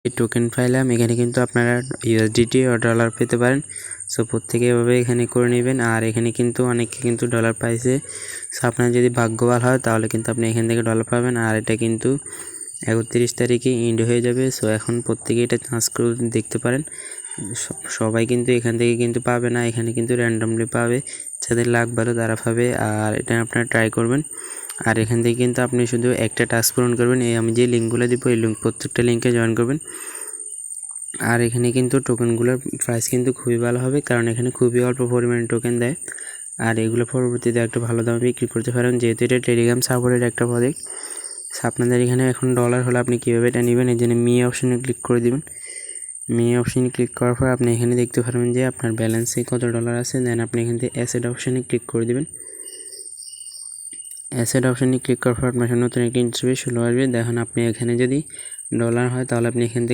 এই টোকেন পাইলাম, এখানে কিন্তু আপনারা ইউএসডিটি ও ডলার পেতে পারেন। সো প্রত্যেকে এভাবে এখানে করে নেবেন। আর এখানে কিন্তু অনেকে কিন্তু ডলার পাইছে। সো আপনার যদি ভাগ্যবান হয় তাহলে কিন্তু আপনি এখান থেকে ডলার পাবেন। আর এটা কিন্তু 31 তারিখে এন্ড হয়ে যাবে। সো এখন প্রত্যেকে এটা চান্স করে দেখতে পারেন। সবাই কিন্তু এখান থেকে কিন্তু পাবে না, এখানে কিন্তু র্যান্ডমলি পাবে, যাদের লাক ভালো তারা পাবে। আর এটা আপনারা ট্রাই করবেন। আর এখান থেকে কিন্তু আপনি শুধু একটা টাস্ক পূরণ করবেন। এই আমি যে লিঙ্কগুলো দিব এই প্রত্যেকটা লিঙ্কে জয়েন করবেন। আর এখানে কিন্তু টোকেনগুলোর প্রাইস কিন্তু খুবই ভালো হবে, কারণ এখানে খুবই অল্প পরিমাণে টোকেন দেয়। আর এগুলো পরবর্তীতে একটা ভালো দামে বিক্রি করতে পারেন, যেহেতু এটা টেলিগ্রাম সাপোর্টের একটা প্রজেক্ট। আপনাদের এখানে এখন ডলার হলে আপনি কীভাবে এটা নেবেন, এই জন্য মি অপশনে ক্লিক করে দিবেন। মি অপশনে ক্লিক করার পর আপনি এখানে দেখতে পারবেন যে আপনার ব্যালেন্সে কত ডলার আছে। দেন আপনি এখান থেকে অ্যাসেট অপশনে ক্লিক করে দিবেন। অ্যাসেট অপশনে ক্লিক করার পর আপনার নতুন একটি ইন্টারফেস শুরু আসবে। দেখুন আপনি এখানে যদি ডলার হয় তাহলে আপনি এখান থেকে